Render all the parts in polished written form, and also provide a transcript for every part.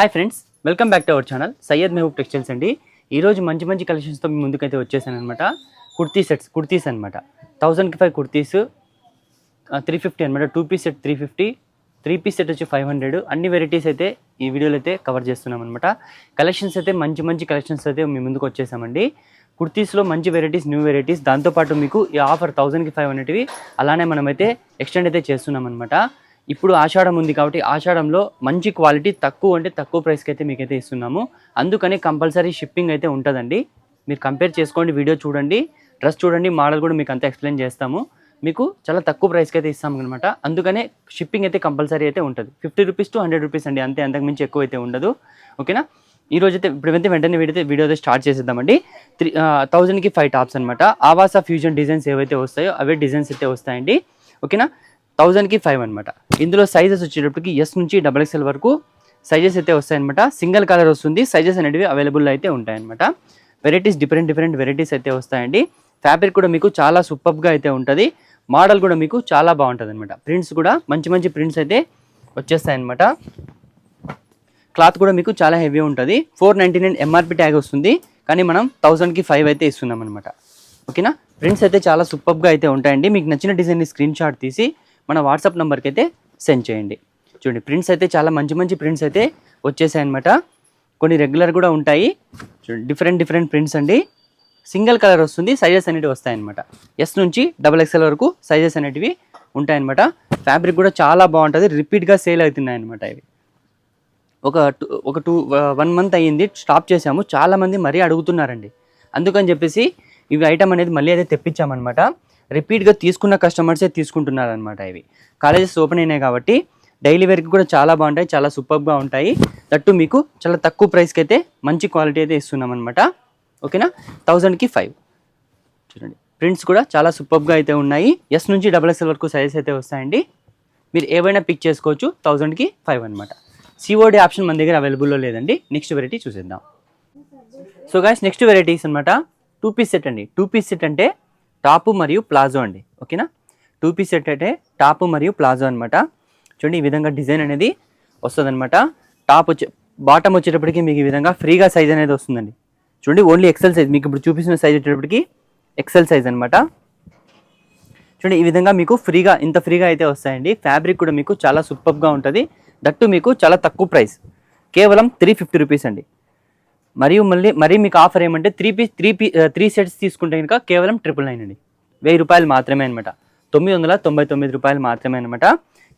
Hi friends, welcome back to our channel Syed Mehboob textiles అండి. ఈరోజు మంచి మంచి కలెక్షన్స్తో మీ ముందుకైతే వచ్చేసాను అనమాట. కుర్తీస్ అనమాట. 1000కి 5 కుర్తీస్ 350 అనమాట. 2 పీస్ సెట్ 350, 3 పీస్ సెట్ వచ్చి 500. అన్ని వెరైటీస్ అయితే ఈ వీడియోలో అయితే కవర్ చేస్తున్నాం అనమాట. కలెక్షన్స్ అయితే మంచి కలెక్షన్స్ అయితే మీ ముందుకు వచ్చేసామండి. కుర్తీస్లో మంచి వెరైటీస్, న్యూ వెరైటీస్, దాంతోపాటు మీకు ఈ ఆఫర్ 1000కి 5 అనేటివి అలానే మనమైతే ఎక్స్టెండ్ అయితే చేస్తున్నాం అనమాట. ఇప్పుడు ఆషాఢం ఉంది కాబట్టి ఆషాఢంలో మంచి క్వాలిటీ తక్కువ ప్రైస్కి అయితే మీకైతే ఇస్తున్నాము. అందుకని కంపల్సరీ షిప్పింగ్ అయితే ఉంటుందండి. మీరు కంపేర్ చేసుకోండి, వీడియో చూడండి, డ్రెస్ చూడండి, మోడల్ కూడా మీకు అంతా ఎక్స్ప్లెయిన్ చేస్తాము. మీకు చాలా తక్కువ ప్రైస్కి అయితే ఇస్తాము అనమాట. అందుకనే షిప్పింగ్ అయితే కంపల్సరీ అయితే ఉంటుంది. 50 రూపీస్ టు 100 రూపీస్ అండి, అంతే, అంతకుమించి ఎక్కువ అయితే ఉండదు. ఓకేనా? ఈరోజు అయితే ఇప్పుడైతే వెంటనే వీడియో అయితే స్టార్ట్ చేసేద్దామండి. 1000కి 5 టాప్స్ అనమాట. ఆవాసా ఫ్యూజన్ డిజైన్స్ ఏవైతే వస్తాయో అవే డిజైన్స్ అయితే వస్తాయండి. ఓకేనా? 1000కి 5 అనమాట. ఇందులో సైజెస్ వచ్చేటప్పటికి ఎస్ నుంచి XXL వరకు సైజెస్ అయితే వస్తాయన్నమాట. సింగిల్ కలర్ వస్తుంది. సైజెస్ అనేవి అవైలబుల్ అయితే ఉంటాయన్నమాట. వెరైటీస్ డిఫరెంట్ వెరైటీస్ అయితే వస్తాయండి. ఫ్యాబ్రిక్ కూడా మీకు చాలా సూపర్గా అయితే ఉంటుంది. మోడల్ కూడా మీకు చాలా బాగుంటుంది అనమాట. ప్రింట్స్ కూడా మంచి ప్రింట్స్ అయితే వచ్చేస్తాయన్నమాట. క్లాత్ కూడా మీకు చాలా హెవీ ఉంటుంది. 499 MRP ట్యాగ్ వస్తుంది, కానీ మనం 1000కి 5 అయితే ఇస్తున్నాం అనమాట. ఓకేనా? ప్రింట్స్ అయితే చాలా సూపర్గా అయితే ఉంటాయండి. మీకు నచ్చిన డిజైన్ని స్క్రీన్ షాట్ తీసి మన వాట్సాప్ నెంబర్కి అయితే సెండ్ చేయండి. చూడండి, ప్రింట్స్ అయితే చాలా మంచి ప్రింట్స్ అయితే వచ్చేసాయి అనమాట. కొన్ని రెగ్యులర్ కూడా ఉంటాయి. చూడండి, డిఫరెంట్ ప్రింట్స్ అండి. సింగిల్ కలర్ వస్తుంది. సైజెస్ అనేటివి వస్తాయన్నమాట. ఎస్ నుంచి XXL వరకు సైజెస్ అనేటివి ఉంటాయన్నమాట. ఫ్యాబ్రిక్ కూడా చాలా బాగుంటుంది. రిపీట్గా సేల్ అవుతున్నాయి అనమాట. ఇవి ఒక 1 మంత్ అయ్యింది స్టాప్ చేసాము. చాలామంది మరీ అడుగుతున్నారండి. అందుకని చెప్పేసి ఇవి ఐటమ్ అనేది మళ్ళీ అయితే తెప్పించామన్నమాట. రిపీట్గా తీసుకున్న కస్టమర్సే తీసుకుంటున్నారు అనమాట. ఇవి కాలేజెస్ ఓపెన్ అయినాయి కాబట్టి డైలీ వేర్కి కూడా చాలా బాగుంటాయి, చాలా సూపర్గా ఉంటాయి. దట్టు మీకు చాలా తక్కువ ప్రైస్కి అయితే మంచి క్వాలిటీ అయితే ఇస్తున్నాం అనమాట. ఓకేనా? 1000కి 5. చూడండి, ప్రింట్స్ కూడా చాలా సూపర్గా అయితే ఉన్నాయి. ఎస్ నుంచి XXL వరకు సైజెస్ అయితే వస్తాయండి. మీరు ఏవైనా పిక్ చేసుకోవచ్చు. 1000కి 5 అనమాట. COD ఆప్షన్ మన దగ్గర అవైలబుల్లో లేదండి. నెక్స్ట్ వెరైటీ చూసేద్దాం. సో గైస్, నెక్స్ట్ వెరైటీస్ అనమాట 2 పీస్ సెట్ అండి. 2 పీస్ సెట్ అంటే టాపు మరియు ప్లాజో అండి. ఓకేనా? 2 పీస్ సెట్ అంటే టాపు మరియు ప్లాజో అనమాట. చూడండి, ఈ విధంగా డిజైన్ అనేది వస్తుంది అనమాట. బాటమ్ వచ్చేటప్పటికి మీకు ఈ విధంగా ఫ్రీగా సైజ్ అనేది వస్తుందండి. చూడండి, ఓన్లీ XL సైజ్. మీకు ఇప్పుడు చూపిస్తున్న సైజ్ వచ్చేటప్పటికి XL సైజ్ అనమాట. చూడండి, ఈ విధంగా మీకు ఇంత ఫ్రీగా అయితే వస్తాయండి. ఫ్యాబ్రిక్ కూడా మీకు చాలా సూపర్గా ఉంటుంది. దట్టు మీకు చాలా తక్కువ ప్రైస్, కేవలం 350 రూపీస్ అండి. మరీ మీకు ఆఫర్ ఏమంటే 3 సెట్స్ తీసుకుంటే కనుక కేవలం 999 అండి. 1000 రూపాయలు మాత్రమే అనమాట. 999 రూపాయలు మాత్రమే అనమాట.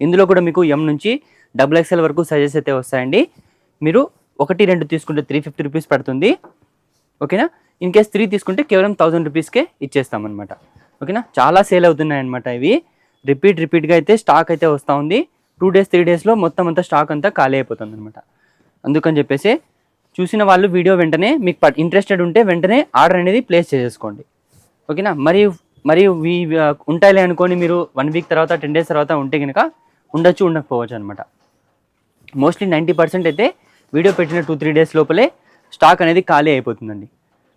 ఇందులో కూడా మీకు M నుంచి XXL వరకు సైజెస్ అయితే వస్తాయండి. మీరు 1, 2 తీసుకుంటే 350 రూపీస్ పడుతుంది. ఓకేనా? ఇన్ కేస్ 3 తీసుకుంటే కేవలం 1000 రూపీస్కే ఇచ్చేస్తామన్నమాట. ఓకేనా? చాలా సేల్ అవుతున్నాయి అనమాట. ఇవి రిపీట్గా అయితే స్టాక్ అయితే వస్తూ ఉంది. 2 డేస్ 3 డేస్లో మొత్తం అంతా స్టాక్ అంతా ఖాళీ అయిపోతుంది అనమాట. అందుకని చెప్పేసి చూసిన వాళ్ళు వీడియో వెంటనే మీకు ఇంట్రెస్టెడ్ ఉంటే వెంటనే ఆర్డర్ అనేది ప్లేస్ చేసేసుకోండి. ఓకేనా? మరియు ఉంటాయిలే అనుకొని మీరు 1 వీక్ తర్వాత 10 డేస్ తర్వాత ఉంటే కనుక ఉండకపోవచ్చు అనమాట. మోస్ట్లీ 90% అయితే వీడియో పెట్టిన 2-3 డేస్ లోపలే స్టాక్ అనేది ఖాళీ అయిపోతుందండి.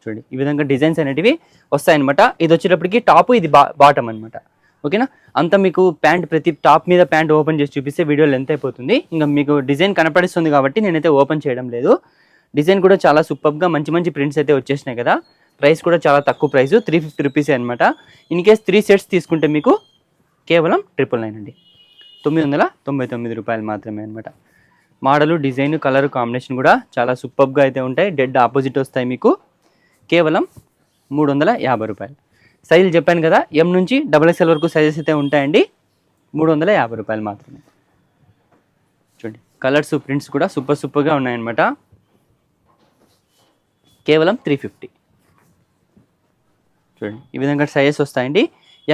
చూడండి, ఈ విధంగా డిజైన్స్ అనేటివి వస్తాయన్నమాట. ఇది వచ్చేటప్పటికి టాపు, ఇది బాటమ్ అనమాట. ఓకేనా? అంతా మీకు ప్రతి టాప్ మీద ప్యాంట్ ఓపెన్ చేసి చూపిస్తే వీడియో లెంత్ అయిపోతుంది. ఇంకా మీకు డిజైన్ కనపడిస్తుంది కాబట్టి నేనైతే ఓపెన్ చేయడం లేదు. డిజైన్ కూడా చాలా సూపర్గా మంచి ప్రింట్స్ అయితే వచ్చేసినాయి కదా. ప్రైస్ కూడా చాలా తక్కువ ప్రైస్, 350 రూపీసే అనమాట. ఇన్ కేస్ 3 సెట్స్ తీసుకుంటే మీకు కేవలం 999 అండి. 999 రూపాయలు మాత్రమే అనమాట. మోడలు, డిజైన్, కలర్ కాంబినేషన్ కూడా చాలా సూపర్గా అయితే ఉంటాయి. డెడ్ ఆపోజిట్ వస్తాయి మీకు. కేవలం 350 రూపాయలు. సైజులు చెప్పాను కదా, M నుంచి XXL వరకు సైజెస్ అయితే ఉంటాయండి. 350 రూపాయలు మాత్రమే. చూడండి, కలర్స్, ప్రింట్స్ కూడా సూపర్గా ఉన్నాయన్నమాట. కేవలం 350. చూడండి, ఈ విధంగా సైజెస్ వస్తాయండి.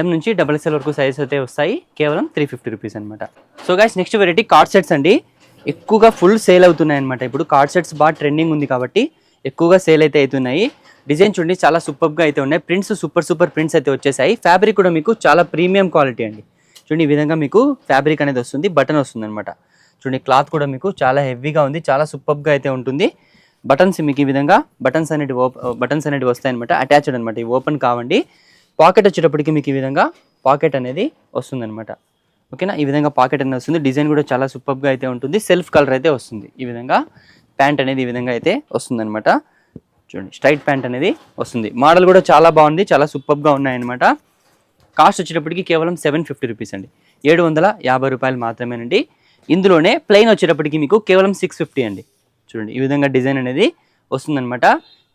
M నుంచి XXL వరకు సైజెస్ అయితే వస్తాయి. కేవలం 350 రూపీస్ అనమాట. So guys, next variety card sets అండి. ఎక్కువగా ఫుల్ సేల్ అవుతున్నాయి అనమాట. ఇప్పుడు కార్డ్ సెట్స్ బాగా ట్రెండింగ్ ఉంది కాబట్టి ఎక్కువగా సేల్ అయితే అవుతున్నాయి. డిజైన్ చూడండి, చాలా సూపర్గా అయితే ఉన్నాయి. ప్రింట్స్ సూపర్ ప్రింట్స్ అయితే వచ్చేసాయి. ఫ్యాబ్రిక్ కూడా మీకు చాలా ప్రీమియం క్వాలిటీ అండి. చూడండి, ఈ విధంగా మీకు ఫ్యాబ్రిక్ అనేది వస్తుంది, బటన్ వస్తుంది అనమాట. చూడండి, క్లాత్ కూడా మీకు చాలా హెవీగా ఉంది, చాలా సూపర్గా అయితే ఉంటుంది. బటన్స్ మీకు ఈ విధంగా బటన్స్ అనేవి వస్తాయన్నమాట. అటాచ్డ్ అనమాట, ఇవి ఓపెన్ కావండి. పాకెట్ వచ్చేటప్పటికి మీకు ఈ విధంగా పాకెట్ అనేది వస్తుంది అనమాట. ఓకేనా? ఈ విధంగా పాకెట్ అనేది వస్తుంది. డిజైన్ కూడా చాలా సూపర్గా అయితే ఉంటుంది. సెల్ఫ్ కలర్ అయితే వస్తుంది. ఈ విధంగా ప్యాంట్ అనేది ఈ విధంగా అయితే వస్తుందన్నమాట. చూడండి స్ట్రైట్ ప్యాంట్ అనేది వస్తుంది. మోడల్ కూడా చాలా బాగుంది, చాలా సూపర్గా ఉన్నాయన్నమాట. కాస్ట్ వచ్చేటప్పటికి కేవలం 750 రూపీస్ అండి, 750 రూపాయలు మాత్రమేనండి. ఇందులోనే ప్లెయిన్ వచ్చేటప్పటికి మీకు కేవలం 650 అండి. చూడండి ఈ విధంగా డిజైన్ అనేది వస్తుందన్నమాట,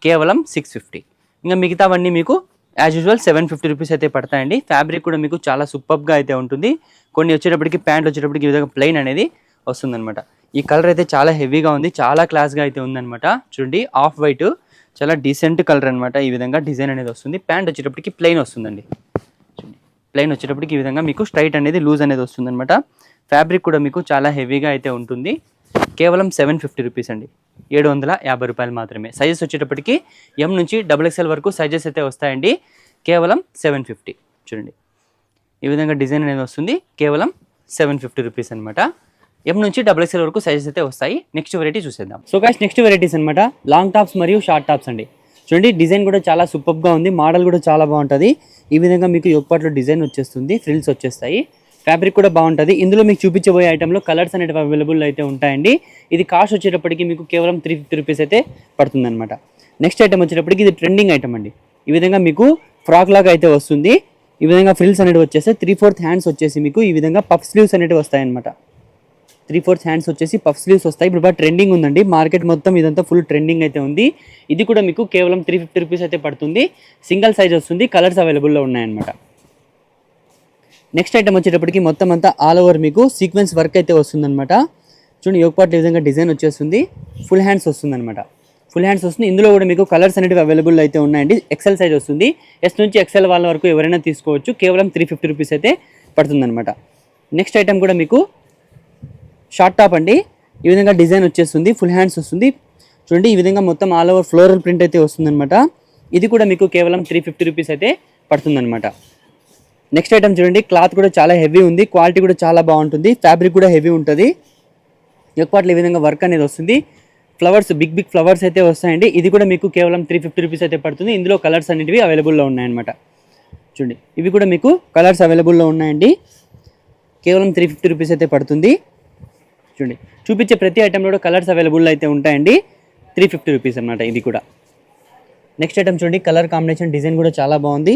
కేవలం 650. ఇంకా మిగతావన్నీ మీకు యాజ్ యూజువల్ 750 రూపీస్ అయితే పడతాయండి. ఫ్యాబ్రిక్ కూడా మీకు చాలా సూపర్గా అయితే ఉంటుంది. కొన్ని వచ్చేటప్పటికి ప్యాంట్లు వచ్చేటప్పటికి ఈ విధంగా ప్లెయిన్ అనేది వస్తుందన్నమాట. ఈ కలర్ అయితే చాలా హెవీగా ఉంది, చాలా క్లాస్గా అయితే ఉందన్నమాట. చూడండి ఆఫ్ వైట్, చాలా డీసెంట్ కలర్ అనమాట. ఈ విధంగా డిజైన్ అనేది వస్తుంది. ప్యాంట్ వచ్చేటప్పటికి ప్లెయిన్ వస్తుందండి. చూడండి ప్లెయిన్ వచ్చేటప్పటికి ఈ విధంగా మీకు స్ట్రైట్ అనేది లూజ్ అనేది వస్తుందన్నమాట. ఫ్యాబ్రిక్ కూడా మీకు చాలా హెవీగా అయితే ఉంటుంది. కేవలం 750 రూపీస్ అండి, 750 రూపాయలు మాత్రమే. సైజెస్ వచ్చేటప్పటికి ఎం నుంచి XXL వరకు సైజెస్ అయితే వస్తాయండి. కేవలం 750. చూడండి ఈ విధంగా డిజైన్ అనేది వస్తుంది. కేవలం 750 రూపీస్ అనమాట. ఎం నుంచి XXL వరకు సైజెస్ అయితే వస్తాయి. నెక్స్ట్ వెరైటీ చూసేద్దాం. సో గాయ్స్ నెక్స్ట్ వెరైటీస్ అనమాట లాంగ్ టాప్స్ మరియు షార్ట్ టాప్స్ అండి. చూడండి డిజైన్ కూడా చాలా సూపర్గా ఉంది, మోడల్ కూడా చాలా బాగుంటుంది. ఈ విధంగా మీకు యొక్కపాట్లో డిజైన్ వచ్చేస్తుంది, ఫ్రిల్స్ వచ్చేస్తాయి. ఫ్యాబ్రిక్ కూడా బాగుంటుంది. ఇందులో మీకు చూపించబోయే ఐటెంలో కలర్స్ అనేవి అవైలబుల్ అయితే ఉంటాయండి. ఇది కాస్ట్ వచ్చేటప్పటికి మీకు కేవలం 350 రూపీస్ అయితే పడుతుందన్నమాట. నెక్స్ట్ ఐటమ్ వచ్చేటప్పటికి ఇది ట్రెండింగ్ ఐటమ్ అండి. ఈ విధంగా మీకు ఫ్రాక్ లాగా అయితే వస్తుంది. ఈ విధంగా ఫ్రిల్స్ అనేవి వచ్చేసి 3/4 హ్యాండ్స్ వచ్చేసి మీకు ఈ విధంగా పఫ్ స్లీవ్స్ అనేవి వస్తాయన్నమాట. 3/4 హ్యాండ్స్ వచ్చేసి పఫ్ స్లీవ్స్ వస్తాయి. ఇప్పుడు బాగా ట్రెండింగ్ ఉందండి మార్కెట్ మొత్తం, ఇదంతా ఫుల్ ట్రెండింగ్ అయితే ఉంది. ఇది కూడా మీకు కేవలం 350 రూపీస్ అయితే పడుతుంది. సింగిల్ సైజ్ వస్తుంది, కలర్స్ అవైలబుల్లో ఉన్నాయన్నమాట. నెక్స్ట్ ఐటమ్ వచ్చేటప్పటికి మొత్తం అంతా ఆల్ ఓవర్ మీకు సీక్వెన్స్ వర్క్ అయితే వస్తుందన్నమాట. చూడండి యోగపాట్ ఈ విధంగా డిజైన్ వచ్చేస్తుంది. ఫుల్ హ్యాండ్స్ వస్తుందన్నమాట, ఫుల్ హ్యాండ్స్ వస్తుంది. ఇందులో కూడా మీకు కలర్స్ అనేవి అవైలబుల్ అయితే ఉన్నాయండి. ఎక్సెల్ సైజ్ వస్తుంది. ఎస్ నుంచి XL వాళ్ళ వరకు ఎవరైనా తీసుకోవచ్చు. కేవలం 350 రూపీస్ అయితే పడుతుందన్నమాట. నెక్స్ట్ ఐటమ్ కూడా మీకు షార్ట్ టాప్ అండి. ఈ విధంగా డిజైన్ వచ్చేస్తుంది, ఫుల్ హ్యాండ్స్ వస్తుంది. చూడండి ఈ విధంగా మొత్తం ఆల్ ఓవర్ ఫ్లోరల్ ప్రింట్ అయితే వస్తుందన్నమాట. ఇది కూడా మీకు కేవలం 350 రూపీస్ అయితే పడుతుందన్నమాట. నెక్స్ట్ ఐటమ్ చూడండి, క్లాత్ కూడా చాలా హెవీ ఉంది, క్వాలిటీ కూడా చాలా బాగుంటుంది, ఫ్యాబ్రిక్ కూడా హెవీ ఉంటుంది. ఎక్కువట్లు ఈ విధంగా వర్క్ అనేది వస్తుంది. ఫ్లవర్స్ బిగ్ ఫ్లవర్స్ అయితే వస్తాయండి. ఇది కూడా మీకు కేవలం 350 రూపీస్ అయితే పడుతుంది. ఇందులో కలర్స్ అనేవి అవైలబుల్లో ఉన్నాయన్నమాట. చూడండి ఇవి కూడా మీకు కలర్స్ అవైలబుల్లో ఉన్నాయండి. కేవలం 350 రూపీస్ అయితే పడుతుంది. చూడండి చూపించే ప్రతి ఐటెంలో కూడా కలర్స్ అవైలబుల్ అయితే ఉంటాయండి. 350 రూపీస్ అన్నమాట ఇది కూడా. నెక్స్ట్ ఐటమ్ చూడండి, కలర్ కాంబినేషన్ డిజైన్ కూడా చాలా బాగుంది.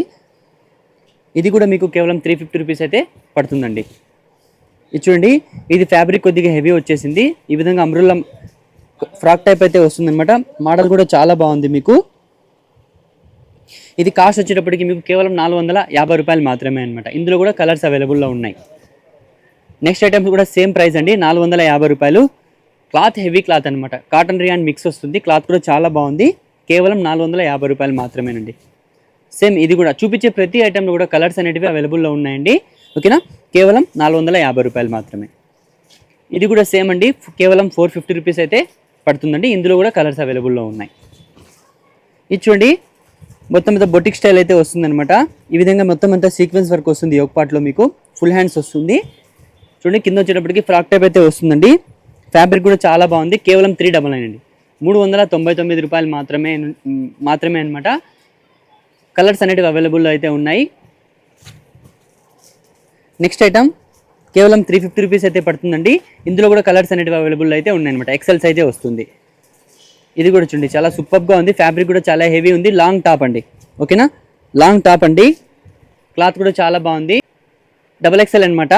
ఇది కూడా మీకు కేవలం 350 రూపీస్ అయితే పడుతుందండి. ఇది చూడండి, ఇది ఫ్యాబ్రిక్ కొద్దిగా హెవీ వచ్చేసింది. ఈ విధంగా అంబ్రెల్లా ఫ్రాక్ టైప్ అయితే వస్తుందన్నమాట. మోడల్ కూడా చాలా బాగుంది మీకు. ఇది కాస్ట్ వచ్చేటప్పటికి మీకు కేవలం 450 రూపాయలు మాత్రమే అనమాట. ఇందులో కూడా కలర్స్ అవైలబుల్లో ఉన్నాయి. నెక్స్ట్ ఐటమ్స్ కూడా సేమ్ ప్రైస్ అండి, 450 రూపాయలు. క్లాత్ హెవీ క్లాత్ అనమాట, కాటన్ రియాన్ మిక్స్ వస్తుంది. క్లాత్ కూడా చాలా బాగుంది. కేవలం 450 రూపాయలు మాత్రమేనండి. సేమ్ ఇది కూడా చూపించే ప్రతి ఐటెంలో కూడా కలర్స్ అనేటివి అవైలబుల్లో ఉన్నాయండి. ఓకేనా, కేవలం 450 రూపాయలు మాత్రమే. ఇది కూడా సేమ్ అండి, కేవలం 450 రూపీస్ అయితే పడుతుందండి. ఇందులో కూడా కలర్స్ అవైలబుల్లో ఉన్నాయి. ఇది చూడండి, మొత్తం అంతా బొటిక్ స్టైల్ అయితే వస్తుందన్నమాట. ఈ విధంగా మొత్తం అంతా సీక్వెన్స్ వర్క్ వస్తుంది. ఒక పార్ట్లో మీకు ఫుల్ హ్యాండ్స్ వస్తుంది. చూడండి కింద వచ్చేటప్పటికి ఫ్రాక్ టైప్ అయితే వస్తుందండి. ఫ్యాబ్రిక్ కూడా చాలా బాగుంది. కేవలం 399 అండి, 399 రూపాయలు మాత్రమే అనమాట. కలర్స్ అనేటివి అవైలబుల్ అయితే ఉన్నాయి. నెక్స్ట్ ఐటమ్ కేవలం 350 రూపీస్ అయితే పడుతుందండి. ఇందులో కూడా కలర్స్ అనేటివి అవైలబుల్ అయితే ఉన్నాయన్నమాట. ఎక్సెల్స్ అయితే వస్తుంది. ఇది కూడా చూడండి చాలా సూపర్గా ఉంది. ఫ్యాబ్రిక్ కూడా చాలా హెవీ ఉంది. లాంగ్ టాప్ అండి. ఓకేనా, లాంగ్ టాప్ అండి. క్లాత్ కూడా చాలా బాగుంది. XXL అనమాట.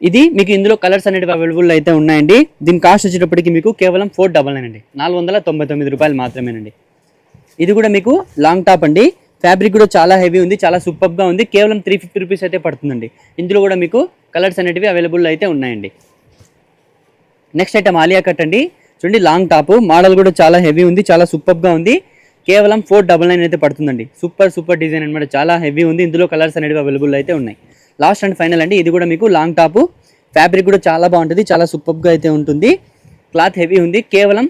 ఇది మీకు ఇందులో కలర్స్ అనేటివి అవైలబుల్ అయితే ఉన్నాయండి. దీని కాస్ట్ వచ్చేటప్పటికి మీకు కేవలం 499 అండి, 499 రూపాయలు మాత్రమేనండి. ఇది కూడా మీకు లాంగ్ టాప్ అండి. ఫ్యాబ్రిక్ కూడా చాలా హెవీ ఉంది, చాలా సూపర్గా ఉంది. కేవలం 350 రూపీస్ అయితే పడుతుందండి. ఇందులో కూడా మీకు కలర్స్ అనేటివి అవైలబుల్ అయితే ఉన్నాయండి. నెక్స్ట్ ఐటమ్ ఆలియా కట్ అండి. చూడండి లాంగ్ టాప్, మోడల్ కూడా చాలా హెవీ ఉంది, చాలా సూపర్గా ఉంది. కేవలం 499 అయితే పడుతుందండి. సూపర్ డిజైన్ అనమాట, చాలా హెవీ ఉంది. ఇందులో కలర్స్ అనేవి అవైలబుల్ అయితే ఉన్నాయి. లాస్ట్ అండ్ ఫైనల్ అండి, ఇది కూడా మీకు లాంగ్ టాప్. ఫ్యాబ్రిక్ కూడా చాలా బాగుంటుంది, చాలా సూపర్గా అయితే ఉంటుంది. క్లాత్ హెవీ ఉంది. కేవలం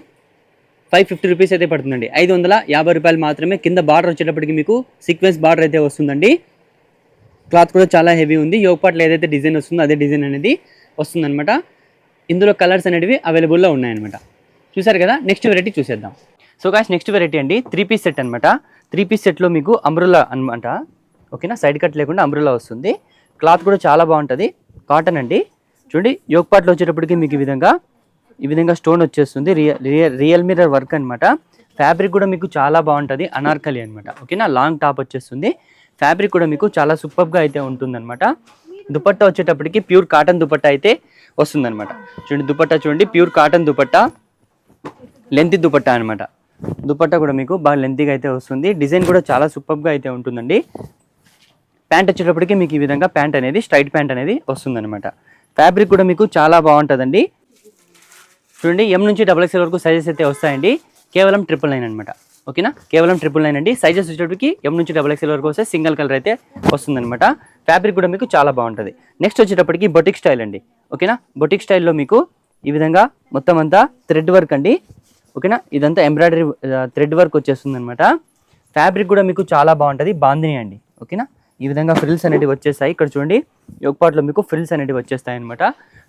550 రూపీస్ అయితే పడుతుందండి, 550 రూపాయలు మాత్రమే. కింద బార్డర్ వచ్చేటప్పటికి మీకు సీక్వెన్స్ బార్డర్ అయితే వస్తుందండి. క్లాత్ కూడా చాలా హెవీ ఉంది. యోగపాట్లో ఏదైతే డిజైన్ వస్తుందో అదే డిజైన్ అనేది వస్తుందన్నమాట. ఇందులో కలర్స్ అనేవి అవైలబుల్లో ఉన్నాయన్నమాట. చూసారు కదా, నెక్స్ట్ వెరైటీ చూసేద్దాం. సో గాయ్స్ నెక్స్ట్ వెరైటీ అండి, 3 పీస్ సెట్ అనమాట. 3 పీస్ సెట్లో మీకు అంబ్రెల్లా అనమాట. ఓకేనా, సైడ్ కట్ లేకుండా అంబ్రెల్లా వస్తుంది. క్లాత్ కూడా చాలా బాగుంటుంది, కాటన్ అండి. చూడండి యోగపాట్లో వచ్చేటప్పటికి మీకు ఈ విధంగా ఈ విధంగా స్టోన్ వచ్చేస్తుంది, రియల్ మిర్రర్ వర్క్ అనమాట. ఫ్యాబ్రిక్ కూడా మీకు చాలా బాగుంటుంది, అనార్కలి అనమాట. ఓకేనా, లాంగ్ టాప్ వచ్చేస్తుంది. ఫ్యాబ్రిక్ కూడా మీకు చాలా సూపర్గా అయితే ఉంటుందన్నమాట. దుపట్టా వచ్చేటప్పటికి ప్యూర్ కాటన్ దుపట్టా అయితే వస్తుందన్నమాట. చూడండి దుపట్టా చూడండి, pure cotton dupatta, length dupatta అనమాట. దుపట్టా కూడా మీకు బాగా లెంతీగా అయితే వస్తుంది. డిజైన్ కూడా చాలా సూపర్గా అయితే ఉంటుందండి. ప్యాంట్ వచ్చేటప్పటికి మీకు ఈ విధంగా ప్యాంట్ అనేది స్ట్రైట్ ప్యాంట్ అనేది వస్తుందన్నమాట. ఫ్యాబ్రిక్ కూడా మీకు చాలా బాగుంటుందండి. చూడండి ఎం నుంచి XXL వరకు సైజెస్ అయితే వస్తాయండి. కేవలం 999 అనమాట. ఓకేనా, కేవలం 999 అండి. సైజెస్ వచ్చేటప్పటికి ఎం నుంచి XXL వరకు వస్తే సింగిల్ కలర్ అయితే వస్తుందన్నమాట. ఫ్యాబ్రిక్ కూడా మీకు చాలా బాగుంటుంది. నెక్స్ట్ వచ్చేటప్పటికి బొటిక్ స్టైల్ అండి. ఓకేనా, బొటిక్ స్టైల్లో మీకు ఈ విధంగా మొత్తం అంతా థ్రెడ్ వర్క్ అండి. ఓకేనా, ఇదంతా ఎంబ్రాయిడరీ థ్రెడ్ వర్క్ వచ్చేస్తుంది అనమాట. ఫ్యాబ్రిక్ కూడా మీకు చాలా బాగుంటుంది, బాందిని అండి. ఓకేనా, ఈ విధంగా ఫ్రిల్స్ అనేవి వచ్చేస్తాయి. ఇక్కడ చూడండి యోక్ పార్ట్లో మీకు ఫ్రిల్స్ అనేవి వచ్చేస్తాయి అనమాట.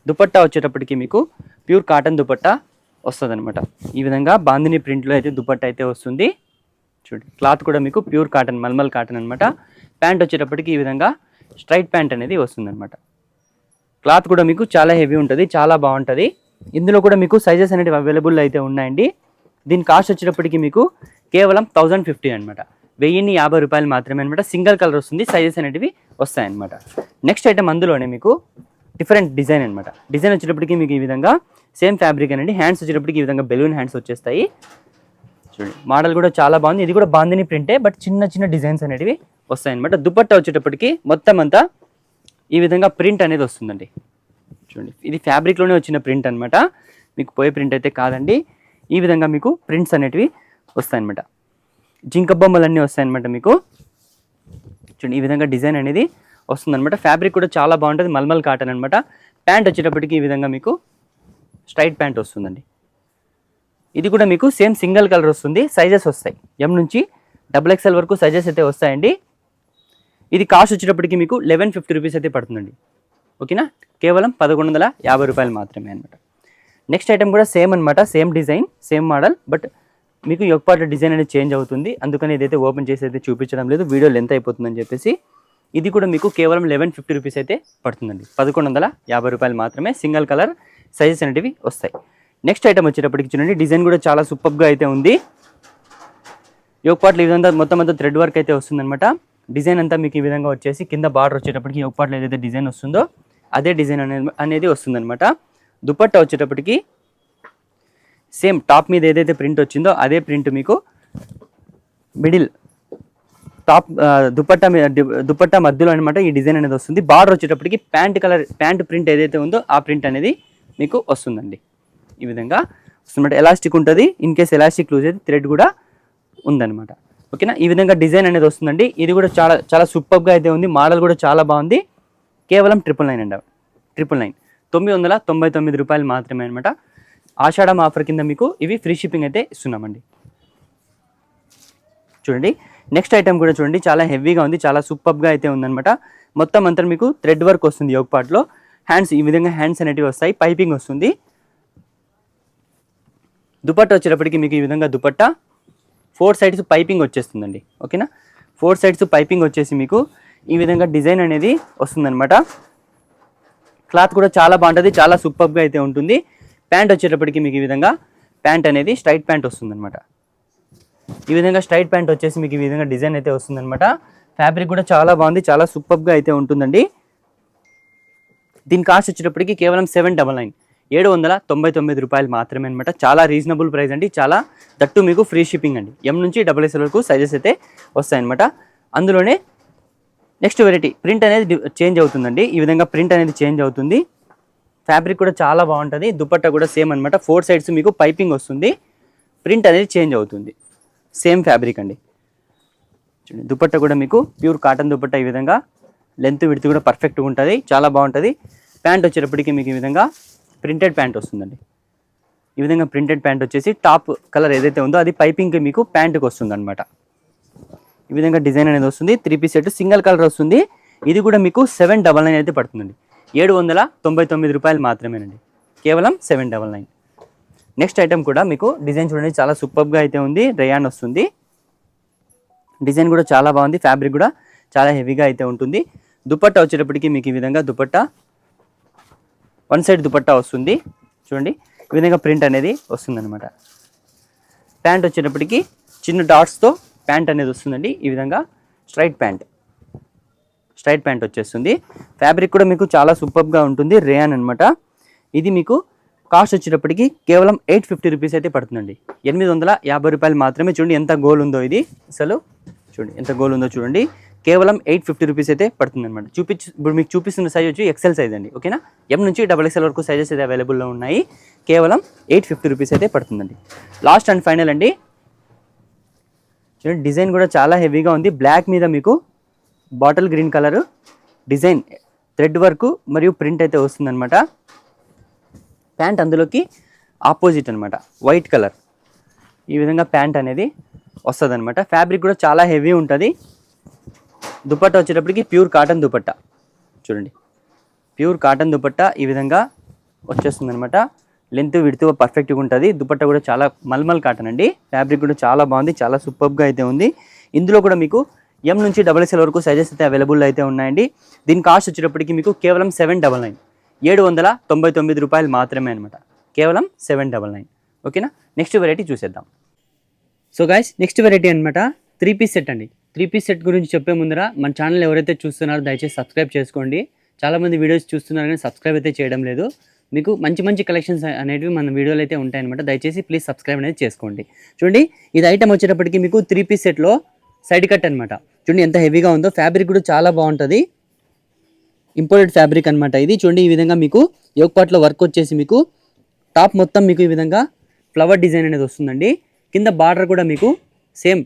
దుపట్టా వచ్చేటప్పటికి మీకు ప్యూర్ కాటన్ దుపట్టా వస్తుంది అనమాట. ఈ విధంగా బాందిని ప్రింట్లో అయితే దుపట్టా అయితే వస్తుంది. చూడండి క్లాత్ కూడా మీకు ప్యూర్ కాటన్, మల్మల్ కాటన్ అనమాట. ప్యాంట్ వచ్చేటప్పటికి ఈ విధంగా స్ట్రైట్ ప్యాంట్ అనేది వస్తుంది అనమాట. క్లాత్ కూడా మీకు చాలా హెవీ ఉంటుంది, చాలా బాగుంటుంది. ఇందులో కూడా మీకు సైజెస్ అనేవి అవైలబుల్ అయితే ఉన్నాయండి. దీని కాస్ట్ వచ్చేటప్పటికి మీకు కేవలం 1050 అనమాట. 1050 రూపాయలు మాత్రమే అనమాట. సింగిల్ కలర్ వస్తుంది, సైజెస్ అనేటివి వస్తాయన్నమాట. నెక్స్ట్ ఐటమ్ అందులోనే మీకు డిఫరెంట్ డిజైన్ అనమాట. డిజైన్ వచ్చేటప్పటికి మీకు ఈ విధంగా సేమ్ ఫ్యాబ్రిక్ అనండి. హ్యాండ్స్ వచ్చేటప్పటికి ఈ విధంగా బెలూన్ హ్యాండ్స్ వచ్చేస్తాయి. చూడండి మోడల్ కూడా చాలా బాగుంది. ఇది కూడా బాందిని ప్రింటే, బట్ చిన్న చిన్న డిజైన్స్ అనేటివి వస్తాయన్నమాట. దుపట్టా వచ్చేటప్పటికి మొత్తం అంతా ఈ విధంగా ప్రింట్ అనేది వస్తుందండి. చూడండి ఇది ఫ్యాబ్రిక్లోనే వచ్చిన ప్రింట్ అనమాట, మీకు పోయే ప్రింట్ అయితే కాదండి. ఈ విధంగా మీకు ప్రింట్స్ అనేటివి వస్తాయన్నమాట. జింక బొమ్మలన్నీ వస్తాయన్నమాట మీకు. చూడండి ఈ విధంగా డిజైన్ అనేది వస్తుందన్నమాట. ఫ్యాబ్రిక్ కూడా చాలా బాగుంటుంది, మల్మల్ కాటన్ అనమాట. ప్యాంట్ వచ్చేటప్పటికి ఈ విధంగా మీకు స్ట్రైట్ ప్యాంట్ వస్తుందండి. ఇది కూడా మీకు సేమ్ సింగిల్ కలర్ వస్తుంది, సైజెస్ వస్తాయి ఎం నుంచి XXL వరకు సైజెస్ అయితే వస్తాయండి. ఇది కాస్ట్ వచ్చేటప్పటికి మీకు 1150 రూపీస్ అయితే పడుతుందండి. ఓకేనా, కేవలం 1150 రూపాయలు మాత్రమే అనమాట. నెక్స్ట్ ఐటమ్ కూడా సేమ్ అనమాట, same design, same model, but మీకు యోక్ పార్ట్ డిజైన్ అనేది చేంజ్ అవుతుంది. అందుకని ఇదైతే ఓపెన్ చేసి అయితే చూపించడం లేదు, వీడియో లెంత్ అయిపోతుందని చెప్పేసి. ఇది కూడా మీకు కేవలం 1150 రూపీస్ అయితే పడుతుందండి. 1150 రూపాయలు మాత్రమే. సింగిల్ కలర్ సైజెస్ అనేటివి వస్తాయి. నెక్స్ట్ ఐటమ్ వచ్చేటప్పటికి చూడండి, డిజైన్ కూడా చాలా సూపర్గా అయితే ఉంది. యోక్ పార్ట్లో ఈ విధంగా మొత్తం అంతా థ్రెడ్ వర్క్ అయితే వస్తుందన్నమాట. డిజైన్ అంతా మీకు ఈ విధంగా వచ్చేసి కింద బార్డర్ వచ్చేటప్పటికి యోక్ పార్ట్లో ఏదైతే డిజైన్ వస్తుందో అదే డిజైన్ అనేది వస్తుందన్నమాట. దుపట్టా వచ్చేటప్పటికి సేమ్ టాప్ మీద ఏదైతే ప్రింట్ వచ్చిందో అదే ప్రింట్ మీకు మిడిల్ టాప్ దుపట్టా మధ్యలో అనమాట ఈ డిజైన్ అనేది వస్తుంది. బార్డర్ వచ్చేటప్పటికి ప్యాంట్ ప్రింట్ ఏదైతే ఉందో ఆ ప్రింట్ అనేది మీకు వస్తుందండి. ఈ విధంగా వస్తుందన్నమాట. ఎలాస్టిక్ ఉంటుంది, ఇన్ కేస్ ఎలాస్టిక్ లూజ్ అయితే థ్రెడ్ కూడా ఉందన్నమాట. ఓకేనా, ఈ విధంగా డిజైన్ అనేది వస్తుందండి. ఇది కూడా చాలా చాలా సూపర్గా అయితే ఉంది. మోడల్ కూడా చాలా బాగుంది. కేవలం 999 అండి. 999 రూపాయలు మాత్రమే అనమాట. ఆషాఢం ఆఫర్ కింద మీకు ఇవి ఫ్రీ షిప్పింగ్ అయితే ఇస్తున్నామండి. చూడండి నెక్స్ట్ ఐటమ్ కూడా చూడండి, చాలా హెవీగా ఉంది, చాలా సూపర్గా అయితే ఉందన్నమాట. మొత్తం అంతా మీకు థ్రెడ్ వర్క్ వస్తుంది యోక్ పార్ట్లో. హ్యాండ్స్ ఈ విధంగా హ్యాండ్స్ అనేటివి వస్తాయి, పైపింగ్ వస్తుంది. దుపట్టా వచ్చేటప్పటికి మీకు ఈ విధంగా దుపట్టా 4 సైడ్స్ పైపింగ్ వచ్చేస్తుందండి. ఓకేనా, 4 సైడ్స్ పైపింగ్ వచ్చేసి మీకు ఈ విధంగా డిజైన్ అనేది వస్తుందన్నమాట. క్లాత్ కూడా చాలా బాగుంటుంది, చాలా సూపర్గా అయితే ఉంటుంది. ప్యాంట్ వచ్చేటప్పటికి మీకు ఈ విధంగా ప్యాంట్ అనేది స్ట్రైట్ ప్యాంట్ వస్తుందన్నమాట. ఈ విధంగా స్ట్రైట్ ప్యాంట్ వచ్చేసి మీకు ఈ విధంగా డిజైన్ అయితే వస్తుందన్నమాట. ఫ్యాబ్రిక్ కూడా చాలా బాగుంది, చాలా సూపర్గా అయితే ఉంటుందండి. దీని కాస్ట్ వచ్చేటప్పటికి కేవలం 799 రూపాయలు మాత్రమే అనమాట. చాలా రీజనబుల్ ప్రైస్ అండి, చాలా దట్టు మీకు ఫ్రీ షిప్పింగ్ అండి. ఎం నుంచి XXL వరకు సైజెస్ అయితే వస్తాయన్నమాట. అందులోనే నెక్స్ట్ వెరైటీ ప్రింట్ అనేది చేంజ్ అవుతుందండి. ఈ విధంగా ప్రింట్ అనేది చేంజ్ అవుతుంది. ఫ్యాబ్రిక్ కూడా చాలా బాగుంటుంది. దుపట్టా కూడా సేమ్ అనమాట. 4 సైడ్స్ మీకు పైపింగ్ వస్తుంది. ప్రింట్ అనేది చేంజ్ అవుతుంది. సేమ్ ఫ్యాబ్రిక్ అండి. చూడండి దుపట్టా కూడా మీకు ప్యూర్ కాటన్ దుపట్టా. ఈ విధంగా లెంత్ విడ్త్ కూడా పర్ఫెక్ట్గా ఉంటుంది, చాలా బాగుంటుంది. ప్యాంట్ వచ్చేటప్పటికి మీకు ఈ విధంగా ప్రింటెడ్ ప్యాంట్ వస్తుందండి. ఈ విధంగా ప్రింటెడ్ ప్యాంట్ వచ్చేసి టాప్ కలర్ ఏదైతే ఉందో అది పైపింగ్ మీకు ప్యాంట్కి వస్తుంది అనమాట. ఈ విధంగా డిజైన్ అనేది వస్తుంది. 3 పీస్ సెట్ సింగిల్ కలర్ వస్తుంది. ఇది కూడా మీకు 799 అయితే పడుతుందండి. 799 రూపాయలు మాత్రమేనండి, కేవలం 799. నెక్స్ట్ ఐటమ్ కూడా మీకు డిజైన్ చూడండి, చాలా సూపర్గా అయితే ఉంది. రేయాన్ వస్తుంది. డిజైన్ కూడా చాలా బాగుంది. ఫ్యాబ్రిక్ కూడా చాలా హెవీగా అయితే ఉంటుంది. దుపట్టా వచ్చేటప్పటికి మీకు ఈ విధంగా దుపట్టా 1 సైడ్ దుపట్టా వస్తుంది. చూడండి ఈ విధంగా ప్రింట్ అనేది వస్తుందన్నమాట. ప్యాంట్ వచ్చేటప్పటికి చిన్న డాట్స్తో ప్యాంట్ అనేది వస్తుందండి. ఈ విధంగా స్ట్రైట్ ప్యాంట్ వచ్చేస్తుంది. ఫ్యాబ్రిక్ కూడా మీకు చాలా సూపర్గా ఉంటుంది, రేయాన్ అనమాట. ఇది మీకు కాస్ట్ వచ్చేటప్పటికి కేవలం 850 రూపీస్ అయితే పడుతుందండి. 850 రూపాయలు మాత్రమే. చూడండి ఎంత గోల్ ఉందో ఇది, అసలు చూడండి ఎంత గోల్ ఉందో చూడండి. కేవలం 850 రూపీస్ అయితే పడుతుంది అనమాట. ఇప్పుడు మీకు చూపిస్తున్న సైజ్ వచ్చి ఎక్సెల్ సైజ్ అండి, ఓకేనా. ఎం నుంచి XXL వరకు సైజెస్ అయితే అవైలబుల్లో ఉన్నాయి. కేవలం 850 రూపీస్ అయితే పడుతుందండి. లాస్ట్ అండ్ ఫైనల్ అండి. చూడండి డిజైన్ కూడా చాలా హెవీగా ఉంది. బ్లాక్ మీద మీకు bottle green colour design thread work మరియు ప్రింట్ అయితే వస్తుందన్నమాట. ప్యాంట్ అందులోకి ఆపోజిట్ అనమాట, వైట్ కలర్. ఈ విధంగా ప్యాంట్ అనేది వస్తుంది అనమాట. ఫ్యాబ్రిక్ కూడా చాలా హెవీ ఉంటుంది. దుపట్టా వచ్చేటప్పటికి ప్యూర్ కాటన్ దుపట్టా, చూడండి ప్యూర్ కాటన్ దుపట్టా ఈ విధంగా వచ్చేస్తుంది అనమాట. లెంత్ విడ్త్ పర్ఫెక్ట్గా ఉంటుంది. దుపట్టా కూడా చాలా మల్మల్ కాటన్ అండి. ఫ్యాబ్రిక్ కూడా చాలా బాగుంది, చాలా సూపర్గా అయితే ఉంది. ఇందులో కూడా మీకు ఎం నుంచి XXL వరకు సైజెస్ అయితే అవైలబుల్ అయితే ఉన్నాయండి. దీని కాస్ట్ వచ్చేటప్పటికి మీకు కేవలం 799, 799 రూపాయలు మాత్రమే అనమాట. కేవలం 799, ఓకేనా. నెక్స్ట్ వెరైటీ చూసేద్దాం. సో గైస్, నెక్స్ట్ వెరైటీ అనమాట 3 పీస్ సెట్ అండి. 3 పీస్ సెట్ గురించి చెప్పే ముందర మన ఛానల్ ఎవరైతే చూస్తున్నారో దయచేసి సబ్స్క్రైబ్ చేసుకోండి. చాలామంది వీడియోస్ చూస్తున్నారు కానీ సబ్స్క్రైబ్ అయితే చేయడం లేదు. మీకు మంచి మంచి కలెక్షన్స్ అనేవి మన వీడియోలు అయితే ఉంటాయన్నమాట. దయచేసి ప్లీజ్ సబ్స్క్రైబ్ అనేది చేసుకోండి. చూడండి ఇది ఐటమ్ వచ్చేటప్పటికి మీకు 3 పీస్ సెట్లో సైడ్ కట్ అనమాట. చూడండి ఎంత హెవీగా ఉందో. ఫ్యాబ్రిక్ కూడా చాలా బాగుంటుంది, ఇంపోర్టెడ్ ఫ్యాబ్రిక్ అనమాట ఇది. చూడండి ఈ విధంగా మీకు యోక్ పార్ట్లో వర్క్ వచ్చేసి మీకు టాప్ మొత్తం మీకు ఈ విధంగా ఫ్లవర్ డిజైన్ అనేది వస్తుందండి. కింద బార్డర్ కూడా మీకు సేమ్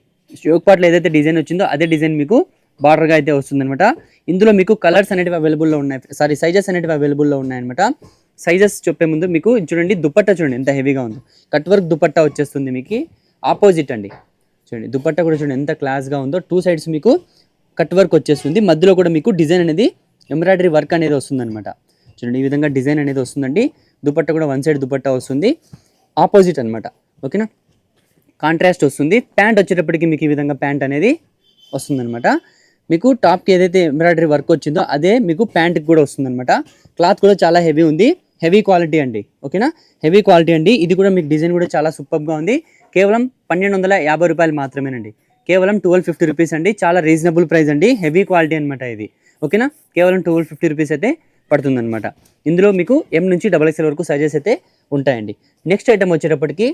యోక్ పార్ట్లో ఏదైతే డిజైన్ వచ్చిందో అదే డిజైన్ మీకు బార్డర్గా అయితే వస్తుందన్నమాట. ఇందులో మీకు కలర్స్ అనేటివి అవైలబుల్లో ఉన్నాయి, సైజెస్ అనేటివి అవైలబుల్లో ఉన్నాయన్నమాట. సైజెస్ చెప్పే ముందు మీకు చూడండి దుపట్టా చూడండి ఎంత హెవీగా ఉందో. కట్ వర్క్ దుపట్టా వచ్చేస్తుంది మీకు ఆపోజిట్ అండి. చూడండి దుపట్టా కూడా చూడండి ఎంత క్లాస్గా ఉందో. 2 సైడ్స్ మీకు కట్ వర్క్ వచ్చేస్తుంది. మధ్యలో కూడా మీకు డిజైన్ అనేది ఎంబ్రాయిడరీ వర్క్ అనేది వస్తుందన్నమాట. చూడండి ఈ విధంగా డిజైన్ అనేది వస్తుందండి. దుపట్టా కూడా 1 సైడ్ దుపట్టా వస్తుంది, ఆపోజిట్ అనమాట, ఓకేనా. కాంట్రాస్ట్ వస్తుంది. ప్యాంట్ వచ్చేటప్పటికి మీకు ఈ విధంగా ప్యాంట్ అనేది వస్తుందన్నమాట. మీకు టాప్కి ఏదైతే ఎంబ్రాయిడరీ వర్క్ వచ్చిందో అదే మీకు ప్యాంట్కి కూడా వస్తుందన్నమాట. క్లాత్ కూడా చాలా హెవీ ఉంది, హెవీ క్వాలిటీ అండి, ఓకేనా. హెవీ క్వాలిటీ అండి. ఇది కూడా మీకు డిజైన్ కూడా చాలా సూపర్గా ఉంది. కేవలం 1250 రూపాయలు మాత్రమేనండి. కేవలం 1250 రూపీస్ అండి. చాలా రీజనబుల్ ప్రైస్ అండి. హెవీ క్వాలిటీ అనమాట ఇది, ఓకేనా. కేవలం 1250 రూపీస్ అయితే పడుతుందన్నమాట. ఇందులో మీకు ఎం నుంచి XXL వరకు సైజెస్ అయితే ఉంటాయండి. నెక్స్ట్ ఐటమ్ వచ్చేటప్పటికి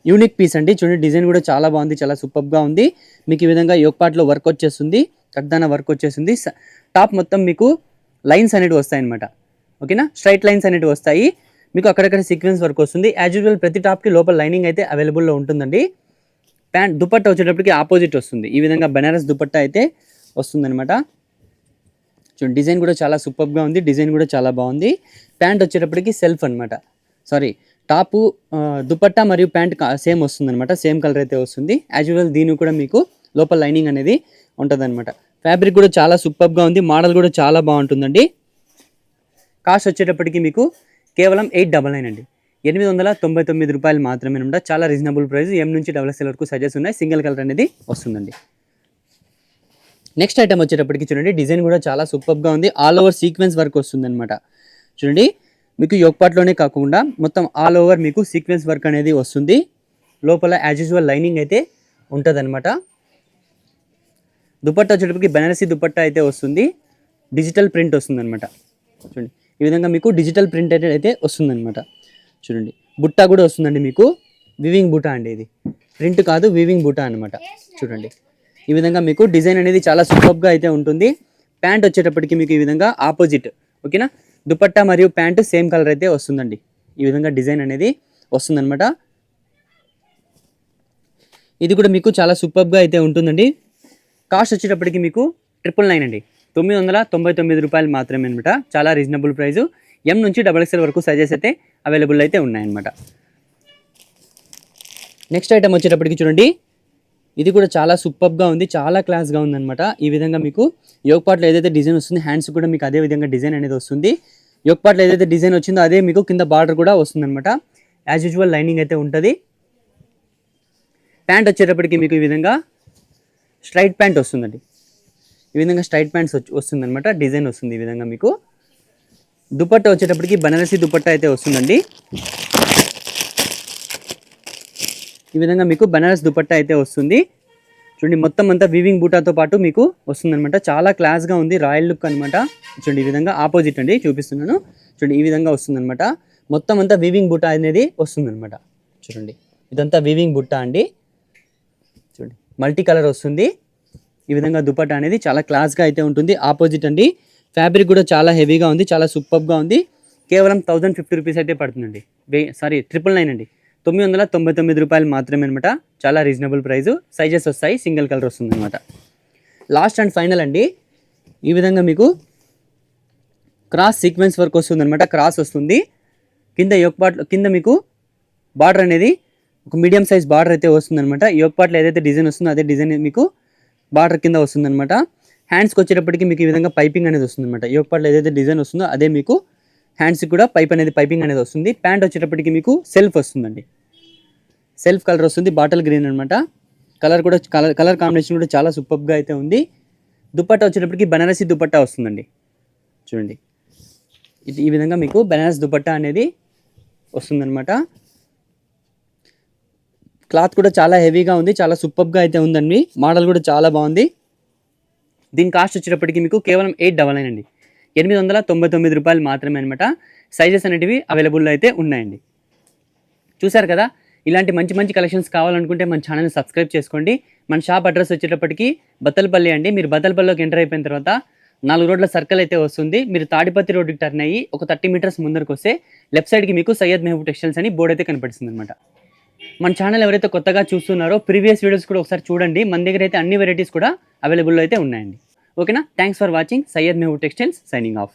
యూనిక్ పీస్ అండి. చూడండి డిజైన్ కూడా చాలా బాగుంది, చాలా సూపర్గా ఉంది. మీకు ఈ విధంగా యోక్ పార్ట్లో వర్క్ వచ్చేస్తుంది, కడ్దాన వర్క్ వచ్చేస్తుంది. టాప్ మొత్తం మీకు లైన్స్ అనేవి వస్తాయన్నమాట, ఓకేనా. స్ట్రైట్ లైన్స్ అనేవి వస్తాయి. మీకు అక్కడక్కడ సీక్వెన్స్ వర్క్ వస్తుంది. యాజ్ యూజువల్ ప్రతి టాప్కి లోపల లైనింగ్ అయితే అవైలబుల్లో ఉంటుందండి. ప్యాంట్ దుపట్టా వచ్చేటప్పటికి ఆపోజిట్ వస్తుంది. ఈ విధంగా బెనారస్ దుపట్టా అయితే వస్తుందన్నమాట. చూడండి డిజైన్ కూడా చాలా సూపర్గా ఉంది, డిజైన్ కూడా చాలా బాగుంది. ప్యాంట్ వచ్చేటప్పటికి సెల్ఫ్ అనమాట, సారీ టాపు దుపట్టా మరియు ప్యాంట్ సేమ్ వస్తుందన్నమాట. సేమ్ కలర్ అయితే వస్తుంది. యాజ్ యూజువల్ దీనికి కూడా మీకు లోపల లైనింగ్ అనేది ఉంటుందన్నమాట. ఫ్యాబ్రిక్ కూడా చాలా సూపర్గా ఉంది. మోడల్ కూడా చాలా బాగుంటుందండి. కాస్ట్ వచ్చేటప్పటికి మీకు కేవలం 899 అండి. 899 రూపాయలు మాత్రమే అనమాట. చాలా రీజనబుల్ ప్రైస్. ఎం నుంచి XXL వరకు సైజెస్ ఉన్నాయి. సింగిల్ కలర్ అనేది వస్తుందండి. నెక్స్ట్ ఐటమ్ వచ్చేటప్పటికి చూడండి డిజైన్ కూడా చాలా సూపర్గా ఉంది. ఆల్ ఓవర్ సీక్వెన్స్ వర్క్ వస్తుందన్నమాట. చూడండి మీకు యోక్ పార్ట్లోనే కాకుండా మొత్తం ఆల్ ఓవర్ మీకు సీక్వెన్స్ వర్క్ అనేది వస్తుంది. లోపల యాజ్ యూజువల్ లైనింగ్ అయితే ఉంటుందన్నమాట. దుపట్టా వచ్చేటప్పటికి బెనారసీ దుపట్టా అయితే వస్తుంది. డిజిటల్ ప్రింట్ వస్తుందన్నమాట. చూడండి ఈ విధంగా మీకు డిజిటల్ ప్రింట్ అయితే వస్తుందన్నమాట. చూడండి బుట్టా కూడా వస్తుందండి మీకు. వివింగ్ బుట్టా అండి, ఇది ప్రింట్ కాదు, వివింగ్ బుట్టా అనమాట. చూడండి ఈ విధంగా మీకు డిజైన్ అనేది చాలా సూపర్గా అయితే ఉంటుంది. ప్యాంట్ వచ్చేటప్పటికి మీకు ఈ విధంగా ఆపోజిట్, ఓకేనా. దుపట్టా మరియు ప్యాంటు సేమ్ కలర్ అయితే వస్తుందండి. ఈ విధంగా డిజైన్ అనేది వస్తుందన్నమాట. ఇది కూడా మీకు చాలా సూపర్గా అయితే ఉంటుందండి. కాస్ట్ వచ్చేటప్పటికి మీకు 999 అండి. 999 రూపాయలు మాత్రమే అనమాట. చాలా రీజనబుల్ ప్రైస్. ఎం నుంచి XXL వరకు సైజెస్ అయితే అవైలబుల్ అయితే ఉన్నాయన్నమాట. నెక్స్ట్ ఐటమ్ వచ్చేటప్పటికి చూడండి ఇది కూడా చాలా సూపర్గా ఉంది, చాలా క్లాస్గా ఉందన్నమాట. ఈ విధంగా మీకు యోక్ పార్ట్లో ఏదైతే డిజైన్ వస్తుంది హ్యాండ్స్ కూడా మీకు అదే విధంగా డిజైన్ అనేది వస్తుంది. యోక్ పార్ట్లో ఏదైతే డిజైన్ వచ్చిందో అదే మీకు కింద బార్డర్ కూడా వస్తుందన్నమాట. యాజ్ యూజువల్ లైనింగ్ అయితే ఉంటుంది. ప్యాంట్ వచ్చేటప్పటికి మీకు ఈ విధంగా స్ట్రైట్ ప్యాంట్ వస్తుందండి. ఈ విధంగా స్ట్రైట్ ప్యాంట్స్ వస్తుందన్నమాట. డిజైన్ వస్తుంది ఈ విధంగా మీకు. దుపట్టా వచ్చేటప్పటికి బనారసీ దుపట్టా అయితే వస్తుందండి. ఈ విధంగా మీకు బనారస్ దుపట్టా అయితే వస్తుంది. చూడండి మొత్తం అంతా వీవింగ్ బూటాతో పాటు మీకు వస్తుందన్నమాట. చాలా క్లాస్గా ఉంది, రాయల్ లుక్ అనమాట. చూడండి ఈ విధంగా ఆపోజిట్ అండి చూపిస్తున్నాను. చూడండి ఈ విధంగా వస్తుందన్నమాట. మొత్తం అంతా వీవింగ్ బూటా అనేది వస్తుందన్నమాట. చూడండి ఇదంతా వీవింగ్ బుట్ట అండి. చూడండి మల్టీ కలర్ వస్తుంది. ఈ విధంగా దుపట్టా అనేది చాలా క్లాస్గా అయితే ఉంటుంది. ఆపోజిట్ అండి. ఫ్యాబ్రిక్ కూడా చాలా హెవీగా ఉంది, చాలా సూపర్గా ఉంది. కేవలం 1050 రూపీస్ అయితే పడుతుందండి. 999 అండి, 999 రూపాయలు మాత్రమే అనమాట. చాలా రీజనబుల్ ప్రైస్. సైజెస్ వస్తాయి, సింగిల్ కలర్ వస్తుంది అనమాట. లాస్ట్ అండ్ ఫైనల్ అండి. ఈ విధంగా మీకు క్రాస్ సీక్వెన్స్ వర్క్ వస్తుంది అనమాట. క్రాస్ వస్తుంది కింద యోక్ పార్ట్, కింద మీకు బార్డర్ అనేది ఒక మీడియం సైజ్ బార్డర్ అయితే వస్తుంది అనమాట. యోక్ పార్ట్లో ఏదైతే డిజైన్ వస్తుందో అదే డిజైన్ మీకు బార్డర్ కింద వస్తుంది అనమాట. హ్యాండ్స్కి వచ్చేటప్పటికి మీకు ఈ విధంగా పైపింగ్ అనేది వస్తుంది అనమాట. యోక్ పార్ట్లో ఏదైతే డిజైన్ వస్తుందో అదే మీకు హ్యాండ్స్కి కూడా పైపింగ్ అనేది వస్తుంది. ప్యాంట్ వచ్చేటప్పటికి మీకు సెల్ఫ్ వస్తుందండి. సెల్ఫ్ కలర్ వస్తుంది, బాటిల్ గ్రీన్ అనమాట. కలర్ కూడా కలర్ కాంబినేషన్ కూడా చాలా సూపర్గా అయితే ఉంది. దుపట్టా వచ్చేటప్పటికి బనారసి దుపట్టా వస్తుందండి. చూడండి ఈ విధంగా మీకు బనారస్ దుపట్టా అనేది వస్తుందన్నమాట. క్లాత్ కూడా చాలా హెవీగా ఉంది, చాలా సూపర్గా అయితే ఉందండి. మోడల్ కూడా చాలా బాగుంది. దీని కాస్ట్ వచ్చేటప్పటికి మీకు కేవలం 899 అండి, 899 రూపాయలు మాత్రమే అనమాట. సైజెస్ అనేటివి అవైలబుల్లో అయితే ఉన్నాయండి. చూసారు కదా, ఇలాంటి మంచి మంచి కలెక్షన్స్ కావాలనుకుంటే మన ఛానల్ని సబ్స్క్రైబ్ చేసుకోండి. మన షాప్ అడ్రస్ వచ్చేటప్పటికి బత్తలపల్లి అండి. మీరు బత్తలపల్లిలోకి ఎంటర్ అయిపోయిన తర్వాత 4 రోడ్ల సర్కిల్ అయితే వస్తుంది. మీరు తాడిపత్రి రోడ్డుకి టర్న్ అయ్యి ఒక 30 మీటర్స్ ముందరకు వస్తే లెఫ్ట్ సైడ్కి మీకు సయ్యద్ మెహబూబ్ టెక్స్టైల్స్ అని బోర్డు అయితే కనిపిస్తుంది అనమాట. మన ఛానల్ ఎవరైతే కొత్తగా చూస్తున్నారో ప్రీవియస్ వీడియోస్ కూడా ఒకసారి చూడండి. మన దగ్గర అయితే అన్ని వెరైటీస్ కూడా అవైలబుల్లో అయితే ఉన్నాయండి. ఓకేనా, thanks for watching. Syed Mehboob textiles signing off.